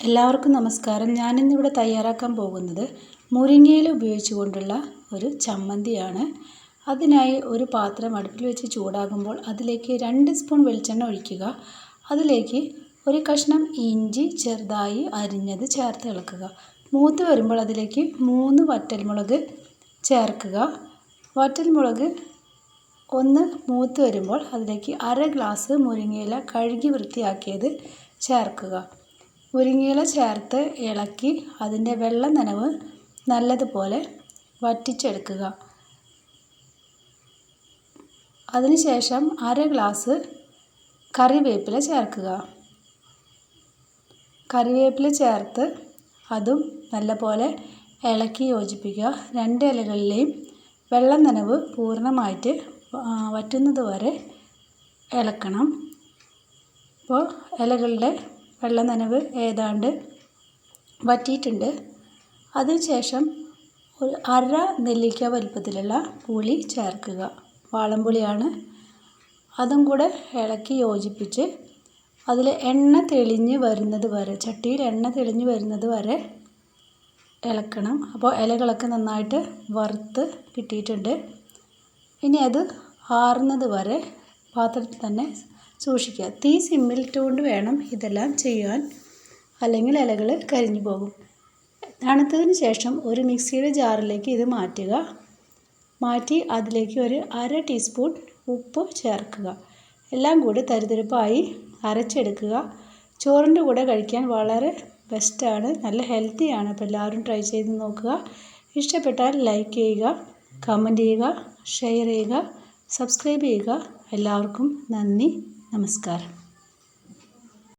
എല്ലാവർക്കും നമസ്കാരം. ഞാനിന്നിവിടെ തയ്യാറാക്കാൻ പോകുന്നത് മുരിങ്ങയില ഉപയോഗിച്ചുകൊണ്ടുള്ള ഒരു ചമ്മന്തിയാണ്. അതിനായി ഒരു പാത്രം അടുപ്പിൽ വെച്ച് ചൂടാകുമ്പോൾ അതിലേക്ക് 2 സ്പൂൺ വെളിച്ചെണ്ണ ഒഴിക്കുക. അതിലേക്ക് ഒരു കഷ്ണം ഇഞ്ചി ചെറുതായി അരിഞ്ഞത് ചേർത്ത് ഇളക്കുക. മൂത്ത് വരുമ്പോൾ അതിലേക്ക് 3 വറ്റൽമുളക് ചേർക്കുക. വറ്റൽമുളക് ഒന്ന് മൂത്ത് വരുമ്പോൾ അതിലേക്ക് 1/2 ഗ്ലാസ് മുരിങ്ങയില കഴുകി വൃത്തിയാക്കിയത് ചേർക്കുക. മുരിങ്ങയില ചേർത്ത് ഇളക്കി അതിൻ്റെ വെള്ള നനവ് നല്ലതുപോലെ വറ്റിച്ചെടുക്കുക. അതിനുശേഷം 1/2 ഗ്ലാസ് കറിവേപ്പില ചേർക്കുക. കറിവേപ്പില ചേർത്ത് അതും നല്ലപോലെ ഇളക്കി യോജിപ്പിക്കുക. 2 ഇലകളിലെയും വെള്ള നനവ് പൂർണ്ണമായിട്ട് വറ്റുന്നത് വരെ ഇളക്കണം. അപ്പോൾ ഇലകളുടെ വെള്ള നനവ് ഏതാണ്ട് വറ്റിയിട്ടുണ്ട്. അതിനുശേഷം ഒരു 1/2 നെല്ലിക്ക വലുപ്പത്തിലുള്ള പുളി ചേർക്കുക. വാളൻപുളിയാണ്. അതും കൂടെ ഇളക്കി യോജിപ്പിച്ച് അതിൽ എണ്ണ തെളിഞ്ഞ് വരുന്നത് വരെ, ചട്ടിയിൽ എണ്ണ തെളിഞ്ഞ് വരുന്നത് വരെ ഇളക്കണം. അപ്പോൾ ഇലകളൊക്കെ നന്നായിട്ട് വറുത്ത് കിട്ടിയിട്ടുണ്ട്. ഇനി അത് ആറുന്നത് വരെ പാത്രത്തിൽ തന്നെ സൂക്ഷിക്കുക. തീ സിമ്മിലിട്ടുകൊണ്ട് വേണം ഇതെല്ലാം ചെയ്യാൻ, അല്ലെങ്കിൽ ഇലകൾ കരിഞ്ഞു പോകും. തണുത്തതിന് ശേഷം ഒരു മിക്സിയുടെ ജാറിലേക്ക് ഇത് മാറ്റി അതിലേക്ക് ഒരു 1/2 ടീസ്പൂൺ ഉപ്പ് ചേർക്കുക. എല്ലാം കൂടി തരിതരിപ്പായി അരച്ചെടുക്കുക. ചോറിൻ്റെ കൂടെ കഴിക്കാൻ വളരെ ബെസ്റ്റാണ്, നല്ല ഹെൽത്തിയാണ്. അപ്പോൾ എല്ലാവരും ട്രൈ ചെയ്ത് നോക്കുക. ഇഷ്ടപ്പെട്ടാൽ ലൈക്ക് ചെയ്യുക, കമൻറ്റ് ചെയ്യുക, ഷെയർ ചെയ്യുക, സബ്സ്ക്രൈബ് ചെയ്യുക. എല്ലാവർക്കും നന്ദി, നമസ്കാരം.